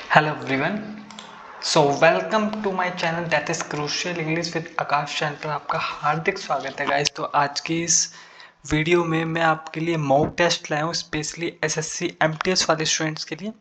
Hello everyone. So welcome to my channel that is Crucial English with Akash channel पर आपका हार्दिक स्वागत है guys. तो आज की इस वीडियो में मैं आपके लिए मॉक टेस्ट लाया हूँ स्पेशली एसएससी एमटीएस वाले स्टूडेंट्स के लिए।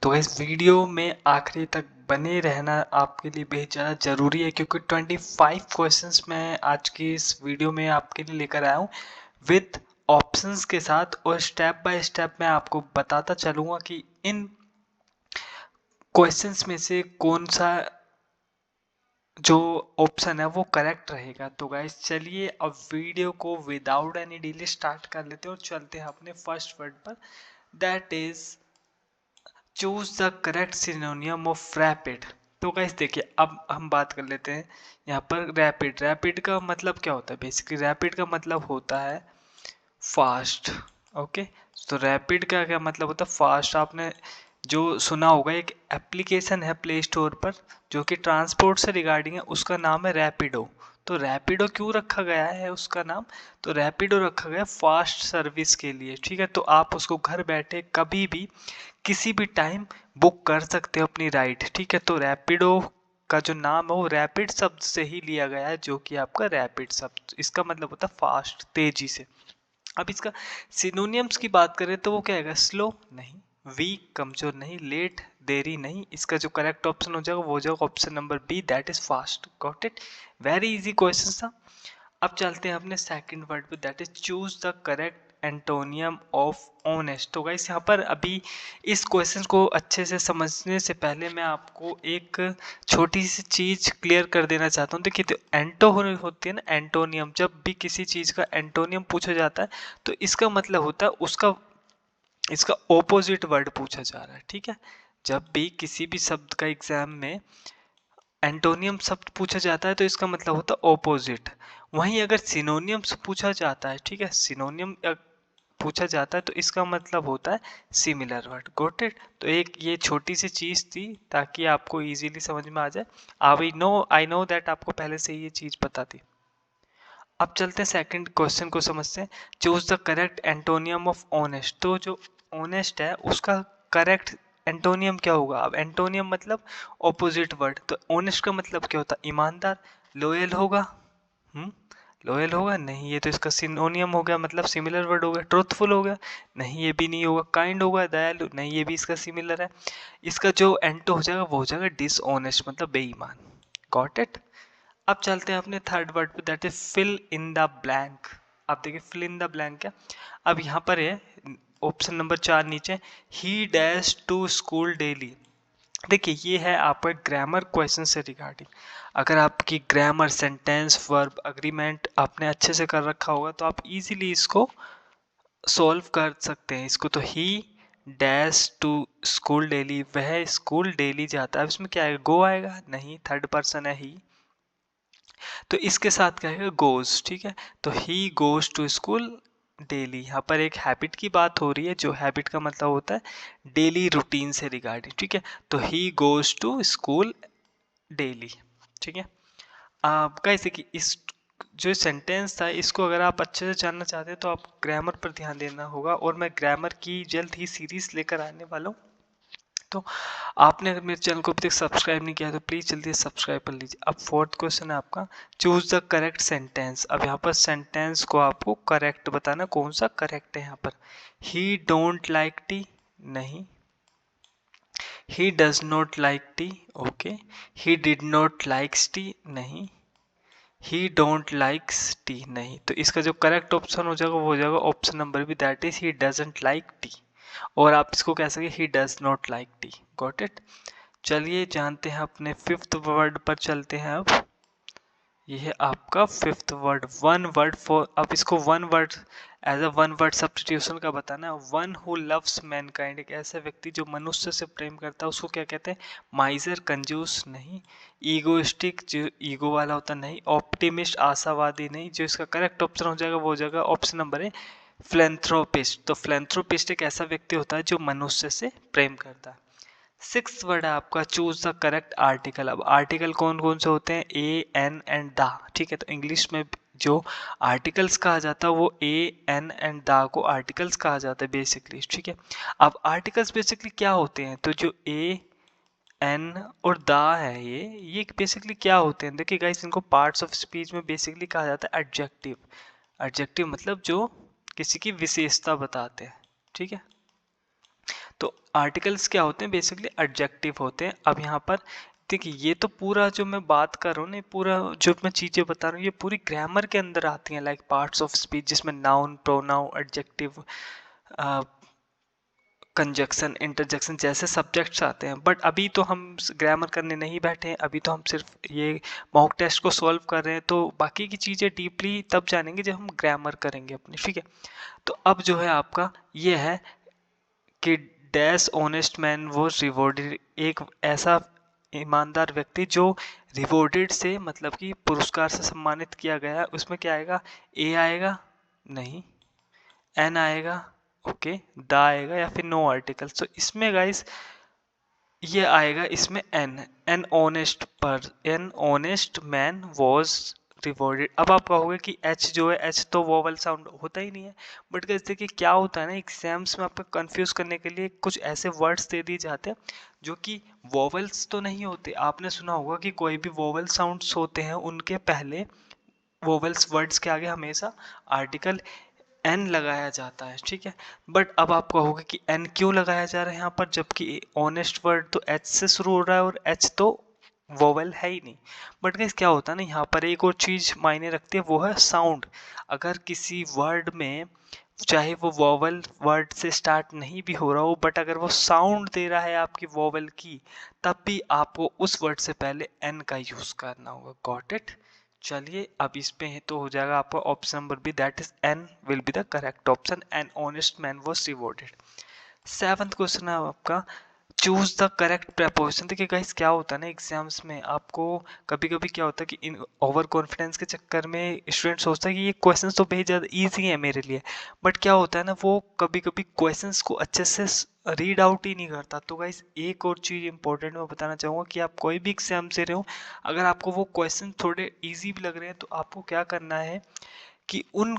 तो इस वीडियो में आखिरी तक बने रहना आपके लिए बेहद ज़्यादा ज़रूरी है क्योंकि 25 क्वेश्चंस मैं आज की इस वीडियो में आपके लिए लेकर आया हूँ विद ऑप्शंस के साथ, और स्टेप बाय स्टेप मैं आपको बताता चलूँगा कि इन क्वेश्चंस में से कौन सा जो ऑप्शन है वो करेक्ट रहेगा। तो गाइस चलिए अब वीडियो को विदाउट एनी डिले स्टार्ट कर लेते हैं और चलते हैं अपने फर्स्ट वर्ड पर, that is choose the correct सिनोनियम of rapid. तो गाइस देखिए अब हम बात कर लेते हैं यहाँ पर रैपिड। रैपिड का मतलब क्या होता है? बेसिकली रैपिड का मतलब होता है फास्ट। ओके, तो रैपिड का क्या मतलब होता है? फास्ट। आपने जो सुना होगा एक एप्लीकेशन है प्ले स्टोर पर जो कि ट्रांसपोर्ट से रिगार्डिंग है, उसका नाम है रैपिडो। तो रैपिडो क्यों रखा गया है उसका नाम? तो रैपिडो रखा गया फास्ट सर्विस के लिए। ठीक है, तो आप उसको घर बैठे कभी भी किसी भी टाइम बुक कर सकते हो अपनी राइड। ठीक है, तो रैपिडो का जो नाम है वो रैपिड शब्द से ही लिया गया है, जो कि आपका रैपिड शब्द, इसका मतलब होता है फास्ट, तेजी से। अब इसका सिनोनियम्स की बात करें तो वो क्या है? स्लो नहीं, वीक कमजोर नहीं, लेट देरी नहीं। इसका जो करेक्ट ऑप्शन हो जाएगा वो हो जाएगा option number B, that is fast. Got it? Very easy question था। अब चलते हैं अपने सेकंड वर्ड पे, that is choose the correct antonym of honest. तो गाइस यहाँ पर अभी इस क्वेश्चन को अच्छे से समझने से पहले मैं आपको एक छोटी सी चीज क्लियर कर देना चाहता हूँ। देखिए, तो एंटो होती है ना, एंटोनियम। जब भी किसी चीज का एंटोनियम पूछा जाता है तो इसका मतलब होता है उसका इसका ओपोजिट वर्ड पूछा जा रहा है। ठीक है, जब भी किसी भी शब्द का एग्जाम में एंटोनियम शब्द पूछा जाता है तो इसका मतलब होता है ओपोजिट। वहीं अगर सिनोनियम्स पूछा जाता है, ठीक है, सिनोनियम पूछा जाता है तो इसका मतलब होता है सिमिलर वर्ड। Got it? तो एक ये छोटी सी चीज थी ताकि आपको इजीली समझ में आ जाए। आई नो दैट आपको पहले से ये चीज पता थी। अब चलते हैं सेकंड क्वेश्चन को समझते हैं। Choose the correct antonym of honest. तो जो ऑनेस्ट है उसका करेक्ट एंटोनियम क्या होगा? अब एंटोनियम मतलब ऑपोजिट वर्ड, तो ऑनेस्ट का मतलब क्या होता है? ईमानदार। लॉयल होगा? हम्म, लॉयल होगा? नहीं, ये तो इसका सिनोनियम हो गया, मतलब सिमिलर वर्ड हो गया। ट्रूथफुल हो गया? नहीं, ये भी नहीं होगा। काइंड होगा? दयालु? नहीं, ये भी इसका सिमिलर है। इसका जो एंटो हो जाएगा वो हो जाएगा डिसऑनेस्ट, मतलब बेईमान। Got it? अब चलते हैं अपने थर्ड वर्ड पे, that is fill in the blank. अब देखिए फिल इन द ब्लैंक क्या? अब यहाँ पर है ऑप्शन नंबर 4 नीचे, he dash to school daily. देखिए ये है आपका ग्रामर क्वेश्चन से रिगार्डिंग। अगर आपकी ग्रामर, सेंटेंस, वर्ब, अग्रीमेंट आपने अच्छे से कर रखा होगा तो आप इजीली इसको सॉल्व कर सकते हैं इसको। तो he dash to school daily, वह स्कूल डेली जाता है। इसमें क्या आएगा? गो आएगा? नहीं, थर्ड पर्सन है ही, तो इसके साथ क्या है? गोज। ठीक है, तो he goes to school daily. यहाँ पर एक हैबिट की बात हो रही है, जो हैबिट का मतलब होता है डेली रूटीन से रिगार्डिंग। ठीक है, तो he goes to school daily. ठीक है, आप कैसे कि इस जो सेंटेंस था इसको अगर आप अच्छे से जानना चाहते हैं तो आप ग्रामर पर ध्यान देना होगा, और मैं ग्रामर की जल्द ही सीरीज लेकर आने वाला हूँ। तो आपने अगर मेरे चैनल को अभी तक सब्सक्राइब नहीं किया तो प्लीज़ जल्दी से सब्सक्राइब कर लीजिए। अब फोर्थ क्वेश्चन है आपका, चूज द करेक्ट सेंटेंस। अब यहाँ पर सेंटेंस को आपको करेक्ट बताना, कौन सा करेक्ट है यहाँ पर। He don't like tea? नहीं। He does not like tea? Okay. He did not likes tea? नहीं। He don't likes tea? नहीं, तो इसका जो करेक्ट ऑप्शन हो जाएगा वो हो जाएगा option number B, that is he doesn't like tea. और आप इसको कह सकते he does not like tea. Got it? चलिए जानते हैं अपने फिफ्थ वर्ड पर चलते हैं। अब ये है आपका fifth word, one word for. अब इसको one word as a one word substitution का बताना है। वन हु लव्स मैनकाइंड, एक ऐसा व्यक्ति जो मनुष्य से प्रेम करता है, उसको क्या कहते हैं? माइजर, कंजूस? नहीं। ईगोइस्टिक, जो ईगो वाला होता? नहीं। ऑप्टिमिस्ट, आशावादी? नहीं। जो इसका करेक्ट ऑप्शन हो जाएगा वो हो जाएगा ऑप्शन नंबर है फिलैंथ्रोपिस्ट। तो फिलैंथ्रोपिस्ट एक ऐसा व्यक्ति होता है जो मनुष्य से प्रेम करता है। सिक्स्थ वर्ड है आपका, चूज द करेक्ट आर्टिकल। अब आर्टिकल कौन कौन से होते हैं? ए, एन एंड द। ठीक है, तो इंग्लिश में जो आर्टिकल्स कहा जाता है वो ए, एन एंड द को आर्टिकल्स कहा जाता है बेसिकली। ठीक है, अब आर्टिकल्स बेसिकली क्या होते हैं? तो जो ए, एन और दा है। ये बेसिकली क्या होते हैं, देखिए गाइस, इनको पार्ट्स ऑफ स्पीच में बेसिकली कहा जाता है एडजेक्टिव। एडजेक्टिव मतलब जो किसी की विशेषता बताते हैं, ठीक है। तो आर्टिकल्स क्या होते हैं, बेसिकली एडजेक्टिव होते हैं। अब यहाँ पर देखिए, ये तो पूरा जो मैं बात कर रहा हूँ ना, पूरा जो मैं चीज़ें बता रहा हूँ, ये पूरी ग्रामर के अंदर आती हैं, लाइक पार्ट्स ऑफ स्पीच, जिसमें noun, pronoun, adjective, conjunction, interjection जैसे सब्जेक्ट्स आते हैं। बट अभी तो हम ग्रामर करने नहीं बैठे हैं, अभी तो हम सिर्फ ये मॉक टेस्ट को सॉल्व कर रहे हैं। तो बाकी की चीज़ें डीपली तब जानेंगे जब हम ग्रामर करेंगे अपनी, ठीक है। तो अब जो है आपका ये है कि dash honest man was rewarded, एक ऐसा ईमानदार व्यक्ति जो रिवॉर्डेड से मतलब कि पुरस्कार से सम्मानित किया गया। उसमें क्या आएगा, ए आएगा नहीं, एन आएगा, ओके, द आएगा या फिर नो आर्टिकल। तो इसमें गाइस ये आएगा, इसमें N honest man was rewarded. अब आप कहोगे कि एच जो है, एच तो वोवल साउंड होता ही नहीं है। बट गाइस देखिए क्या होता है ना, एग्जाम्स में आपको कंफ्यूज करने के लिए कुछ ऐसे वर्ड्स दे दिए जाते हैं जो कि वोवल्स तो नहीं होते। आपने सुना होगा कि कोई भी वोवल साउंड्स होते हैं उनके पहले वोवेल्स वर्ड्स के आगे हमेशा आर्टिकल एन लगाया जाता है, ठीक है। बट अब आप कहोगे कि एन क्यों लगाया जा रहा है यहाँ पर, जबकि ऑनेस्ट वर्ड तो एच से शुरू हो रहा है और एच तो वोवेल है ही नहीं। बट गाइस क्या होता है ना, यहाँ पर एक और चीज मायने रखती है, वो है साउंड। अगर किसी वर्ड में चाहे वो वोवेल वर्ड से स्टार्ट नहीं भी हो रहा हो, बट अगर वो साउंड दे रहा है आपकी वोवेल की, तब भी आपको उस वर्ड से पहले एन का यूज करना होगा। Got it. चलिए अब इस पे है तो हो जाएगा आपका option number B, that is an will be the correct option. An honest man was rewarded. Seventh question है आपका, चूज द करेक्ट प्रेपोजिशन। देखिए गाइस क्या होता है ना, एग्जाम्स में आपको कभी कभी क्या होता है कि इन ओवर कॉन्फिडेंस के चक्कर में स्टूडेंट सोचता है कि ये क्वेश्चंस तो बेहद ज़्यादा ईजी है मेरे लिए। बट क्या होता है ना, वो कभी कभी क्वेश्चंस को अच्छे से रीड आउट ही नहीं करता। तो गाइस एक और चीज़ इंपॉर्टेंट मैं बताना चाहूँगा कि आप कोई भी एग्जाम दे रहे हो, अगर आपको वो क्वेश्चन थोड़े ईजी भी लग रहे हैं तो आपको क्या करना है कि उन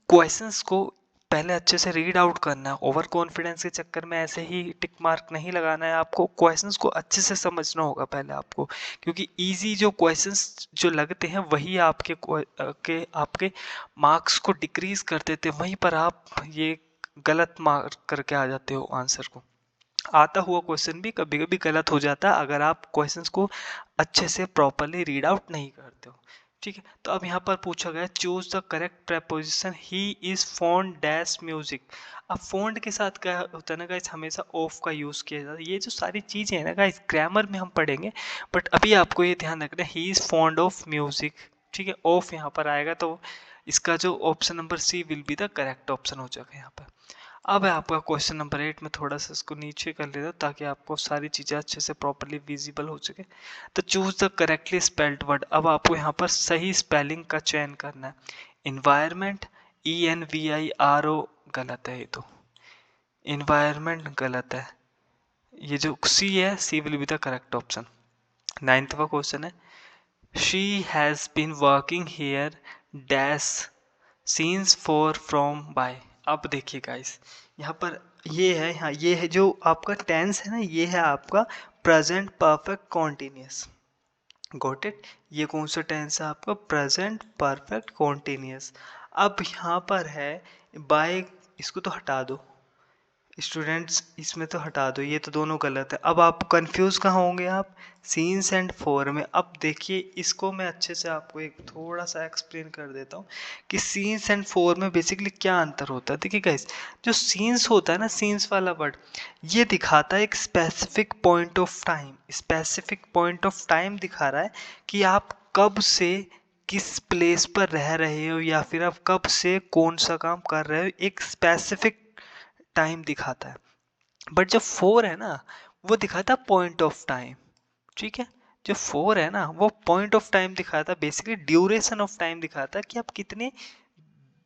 क्वेश्चंस को पहले अच्छे से रीड आउट करना है। ओवर कॉन्फिडेंस के चक्कर में ऐसे ही टिक मार्क नहीं लगाना है, आपको क्वेश्चंस को अच्छे से समझना होगा पहले आपको, क्योंकि इजी जो क्वेश्चंस जो लगते हैं वही आपके मार्क्स को डिक्रीज कर देते हैं। वहीं पर आप ये गलत मार्क करके आ जाते हो आंसर को। आता हुआ क्वेश्चन भी कभी कभी गलत हो जाता है अगर आप क्वेश्चंस को अच्छे से प्रॉपरली रीड आउट नहीं करते हो, ठीक है। तो अब यहाँ पर पूछा गया, choose the correct preposition, he is fond dash music. अब फॉन्ड के साथ क्या होता है ना गाइस, हमेशा ऑफ का यूज किया जाता है। ये जो सारी चीजें हैं ना गाइस, ग्रामर में हम पढ़ेंगे, बट अभी आपको ये ध्यान रखना है, he is fond of music, ठीक है। ऑफ यहाँ पर आएगा तो इसका जो option number C will be the correct option हो जाएगा यहाँ पर। अब है आपका क्वेश्चन नंबर 8 में, थोड़ा सा इसको नीचे कर लेता हूँ ताकि आपको सारी चीज़ें अच्छे से प्रॉपरली विजिबल हो सके। तो choose the correctly spelled word. अब आपको यहाँ पर सही स्पेलिंग का चयन करना है। इन्वायरमेंट, ENVIRO गलत है, ये तो इन्वायरमेंट गलत है। ये जो सी है, C will be the correct option. नाइन्थवा क्वेश्चन है, she has been working here dash since for from by. अब देखिए गाइस, यहाँ पर ये है, हाँ ये है जो आपका टेंस है ना, ये है आपका present perfect continuous. Got it. ये कौन सा टेंस है आपका, प्रेजेंट परफेक्ट कॉन्टिन्यूस। अब यहाँ पर है बाय, इसको तो हटा दो स्टूडेंट्स, इसमें तो हटा दो, ये तो दोनों गलत है। अब आप कंफ्यूज कहाँ होंगे, आप सीन्स एंड फोर में। अब देखिए इसको मैं अच्छे से आपको एक थोड़ा सा एक्सप्लेन कर देता हूँ कि सीन्स एंड फोर में बेसिकली क्या अंतर होता है। देखिए गाइस, जो सीन्स होता है ना, सीन्स वाला वर्ड ये दिखाता है एक specific point of time. Specific point of time दिखा रहा है कि आप कब से किस प्लेस पर रह रहे हो, या फिर आप कब से कौन सा काम कर रहे हो, एक स्पेसिफिक टाइम दिखाता है। बट जो फोर है ना, वो दिखाता है पॉइंट ऑफ टाइम, ठीक है। जो फोर है ना, वो पॉइंट ऑफ टाइम दिखाता है, बेसिकली ड्यूरेशन ऑफ टाइम दिखाता है कि आप कितने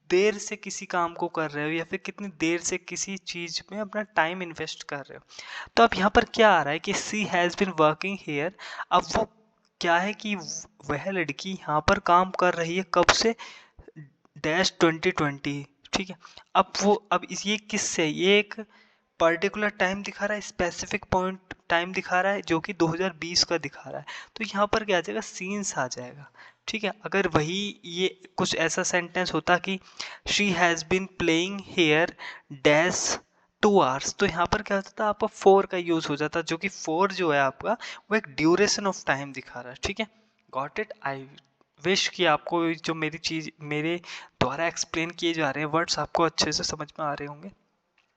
देर से किसी काम को कर रहे हो, या फिर कितनी देर से किसी चीज में अपना टाइम इन्वेस्ट कर रहे हो। तो अब यहाँ पर क्या आ रहा है कि सी हैज बिन वर्किंग हियर। अब वो क्या है कि वह लड़की यहाँ पर काम कर रही है कब से, डैश 2020, ठीक है। अब वो अब ये किससे, ये एक पर्टिकुलर टाइम दिखा रहा है, स्पेसिफिक पॉइंट टाइम दिखा रहा है जो कि 2020 का दिखा रहा है, तो यहाँ पर क्या आ जाएगा, सीन्स आ जाएगा। ठीक है, अगर वही ये कुछ ऐसा सेंटेंस होता कि she has been playing here dash 2 hours, तो यहाँ पर क्या होता था, आपका फोर का यूज हो जाता, जो कि फोर जो है आपका वो एक ड्यूरेशन ऑफ टाइम दिखा रहा है। ठीक है, गॉट इट। आई विश कि आपको जो मेरी चीज मेरे द्वारा एक्सप्लेन किए जा रहे हैं वर्ड्स आपको अच्छे से समझ में आ रहे होंगे।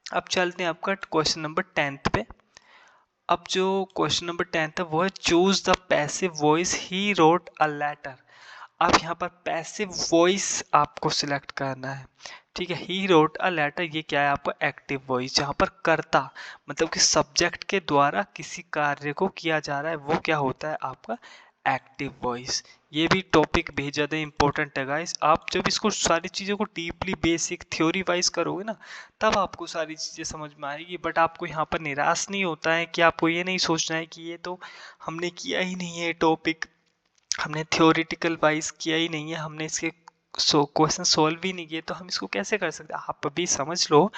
अब चलते हैं आपका क्वेश्चन नंबर 10 पे। अब जो क्वेश्चन नंबर 10 है वो है choose the passive voice he wrote a letter. अब यहाँ पर पैसिव वॉइस आपको सिलेक्ट करना है। ठीक है, ही रोट अ लेटर, ये क्या है आपका एक्टिव वॉइस, जहाँ पर कर्ता मतलब कि सब्जेक्ट के द्वारा किसी कार्य को किया जा रहा है, वो क्या होता है आपका एक्टिव वॉइस। ये भी टॉपिक बहुत ज़्यादा इंपॉर्टेंट है गाइस। आप जब इसको सारी चीज़ों को डीपली बेसिक थ्योरी वाइज करोगे ना, तब आपको सारी चीज़ें समझ में आएगी। बट आपको यहाँ पर निराश नहीं होता है कि आपको ये नहीं सोचना है कि ये तो हमने किया ही नहीं है टॉपिक, हमने थ्योरेटिकल वाइज किया ही नहीं है, हमने इसके क्वेश्चन सॉल्व ही नहीं किए, तो हम इसको कैसे कर सकते हैं। आप अभी समझ लो।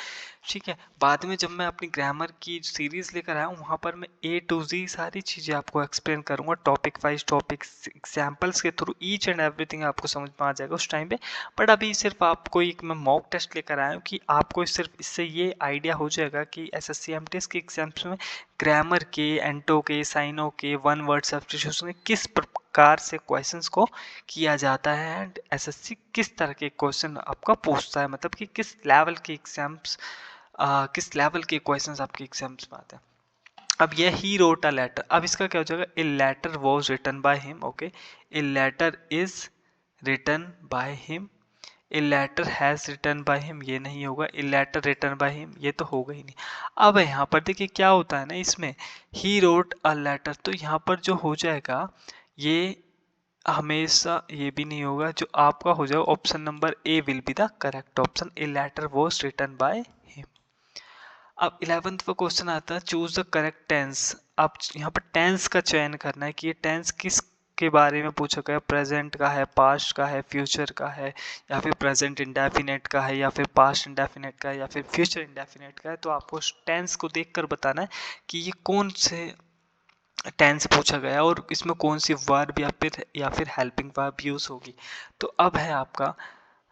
ठीक है, बाद में जब मैं अपनी ग्रामर की सीरीज लेकर आया हूँ, वहाँ पर मैं A to Z सारी चीज़ें आपको एक्सप्लेन करूँगा, टॉपिक वाइज टॉपिक एग्जाम्पल्स के थ्रू, ईच एंड एवरीथिंग आपको समझ में आ जाएगा उस टाइम पे। बट अभी सिर्फ आपको एक मैं मॉक टेस्ट लेकर आया हूँ कि आपको सिर्फ इससे ये आइडिया हो जाएगा कि SSC MTS के एग्जाम्स में ग्रामर के, एंटो के, साइनो के, वन वर्ड सब्स्टिट्यूशन के किस प्रकार से क्वेश्चंस को किया जाता है, एंड एसएससी किस तरह के क्वेश्चन आपका पूछता है, मतलब कि किस लेवल के एग्जाम्स किस लेवल के क्वेश्चंस आपके एग्जाम्स में आते हैं। अब यह ही रोट अ लेटर, अब इसका क्या हो जाएगा, a letter was written by him. Okay, a letter is written by him, a letter has written by him, ये नहीं होगा, a letter written by him, ये तो होगा ही नहीं। अब यहाँ पर देखिए क्या होता है ना, इसमें ही रोट अ लेटर, तो यहाँ पर जो हो जाएगा ये हमेशा ये भी नहीं होगा, जो आपका हो जाएगा option number A will be the correct option, a letter was written by him. अब 11th का क्वेश्चन आता है चूज द करेक्ट टेंस। आप यहाँ पर टेंस का चयन करना है कि ये टेंस किस के बारे में पूछा गया, प्रेजेंट का है, पास्ट का है, फ्यूचर का है, या फिर प्रेजेंट इंडेफिनेट का है, या फिर पास्ट इंडेफिनेट का है, या फिर फ्यूचर इंडेफिनेट का है। तो आपको टेंस को देखकर बताना है कि ये कौन से टेंस पूछा गया और इसमें कौन सी वर्ब या फिर हेल्पिंग वर्ब यूज होगी। तो अब है आपका,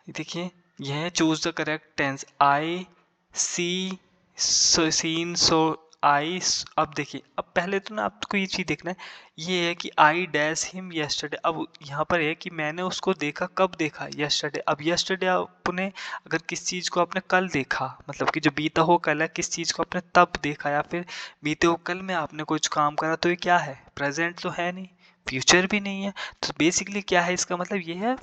देखिए यह है choose the correct tense, I see seen so I. अब देखिए, अब पहले तो ना आपको ये चीज देखना है, ये है कि आई डैश हिम यस्टरडे। अब यहाँ पर है कि मैंने उसको देखा, कब देखा, यस्टरडे। अब यस्टरडे आपने अगर किस चीज को आपने कल देखा, मतलब कि जो बीता हो कल है, किस चीज को आपने तब देखा, या फिर बीते हो कल में आपने कुछ काम करा, तो ये क्या है, प्रेजेंट तो है नहीं, फ्यूचर भी नहीं है। तो बेसिकली क्या है, इसका मतलब ये है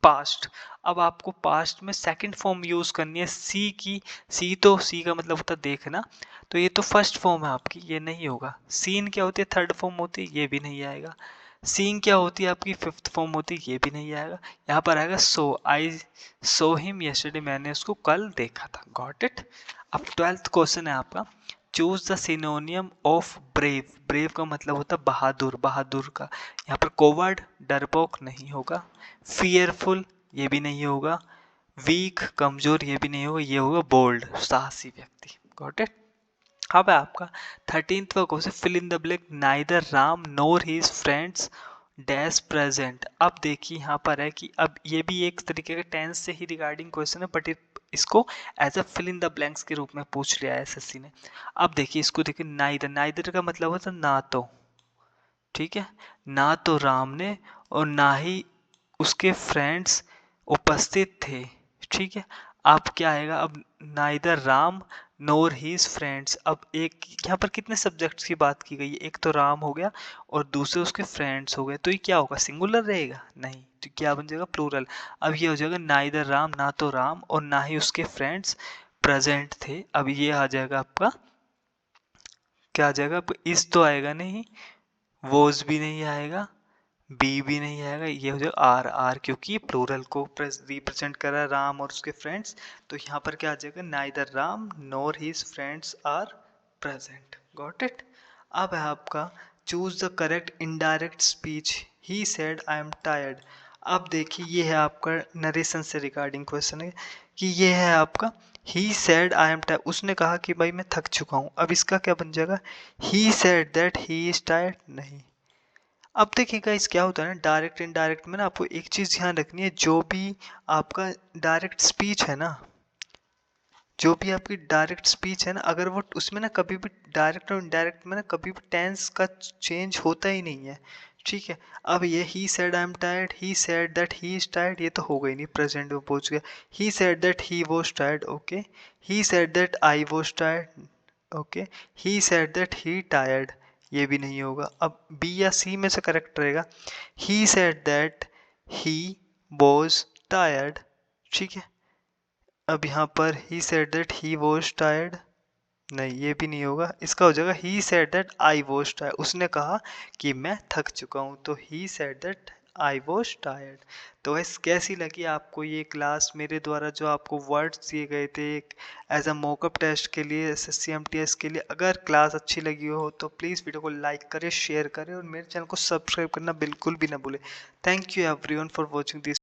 पास्ट। अब आपको पास्ट में सेकंड फॉर्म यूज करनी है सी की। सी का मतलब होता है देखना, तो ये तो फर्स्ट फॉर्म है आपकी, ये नहीं होगा। सीन क्या होती है, थर्ड फॉर्म होती है, ये भी नहीं आएगा। सीइंग क्या होती है आपकी, फिफ्थ फॉर्म होती है, ये भी नहीं आएगा। यहाँ पर आएगा सो, आई सो हिम यस्टरडे, मैंने उसको कल देखा था। Got it. अब 12th क्वेश्चन है आपका, choose the सिनोनियम of brave. Brave का मतलब होता है बहादुर, बहादुर का। यहाँ पर कोवर्ड डरपोक नहीं होगा, फियरफुल ये भी नहीं होगा, वीक कमजोर ये भी नहीं होगा, ये होगा बोल्ड साहसी व्यक्ति। Got it. अब है आपका 13th का question, fill in the blank, neither Ram nor his friends dash present. अब देखिए यहाँ पर है कि अब ये भी एक तरीके का टेंस से ही रिगार्डिंग क्वेश्चन है, बट इसको as a fill in the blanks के रूप में पूछ लिया है एसएससी ने। अब देखिए इसको देखिए, नाइदर, नाइदर का मतलब होता है ना तो, ठीक है, ना तो राम ने और ना ही उसके फ्रेंड्स उपस्थित थे। ठीक है, अब क्या आएगा, अब नाइदर राम नोर हीज फ्रेंड्स। अब एक यहाँ पर कितने सब्जेक्ट्स की बात की गई है, एक तो राम हो गया और दूसरे उसके फ्रेंड्स हो गए, तो ये क्या होगा, सिंगुलर रहेगा, नहीं, तो क्या बन जाएगा, प्लूरल। अब ये हो जाएगा नाइदर राम, ना तो राम और ना ही उसके फ्रेंड्स प्रेजेंट थे। अब ये आ जाएगा आपका, क्या आ जाएगा, इस तो आएगा नहीं, वोज भी नहीं आएगा, बी भी नहीं आएगा, ये हो जाएगा आर। आर क्योंकि प्लूरल को रिप्रेजेंट कर रहा है, राम और उसके फ्रेंड्स, तो यहाँ पर क्या आ जाएगा, neither Ram nor his friends are present. Got it. अब है आपका choose the correct indirect speech, he said I am tired. अब देखिए ये है आपका नरेशन से रिगार्डिंग क्वेश्चन है कि ये है आपका ही सेड आई एम टायर्ड, उसने कहा कि भाई मैं थक चुका हूँ। अब इसका क्या बन जाएगा, he said that he is tired, नहीं। अब देखिएगा इस क्या होता है ना, डायरेक्ट इनडायरेक्ट में ना आपको एक चीज़ ध्यान रखनी है, जो भी आपका डायरेक्ट स्पीच है ना, जो भी आपकी डायरेक्ट स्पीच है ना, अगर वो उसमें ना कभी भी डायरेक्ट और इनडायरेक्ट में ना कभी भी टेंस का चेंज होता ही नहीं है, ठीक है। अब ये ही said I am tired, he said that he is tired, ये तो हो गई नहीं, प्रेजेंट में पहुंच गया। He said that he was tired, okay. He said that I was tired, okay. He said that he tired, ये भी नहीं होगा। अब बी या सी में से करेक्ट रहेगा, he said that he was tired, ठीक है। अब यहाँ पर he said that he was tired, नहीं ये भी नहीं होगा। इसका हो जाएगा he said that I was tired, उसने कहा कि मैं थक चुका हूँ, तो he said that I was tired. तो वैसे कैसी लगी आपको ये क्लास, मेरे द्वारा जो आपको वर्ड्स दिए गए थे एक एज अ मॉकअप टेस्ट के लिए, SSC-MTS के लिए। अगर क्लास अच्छी लगी हो तो प्लीज़ वीडियो को लाइक करें, शेयर करें और मेरे चैनल को सब्सक्राइब करना बिल्कुल भी ना भूलें। Thank you everyone for watching this.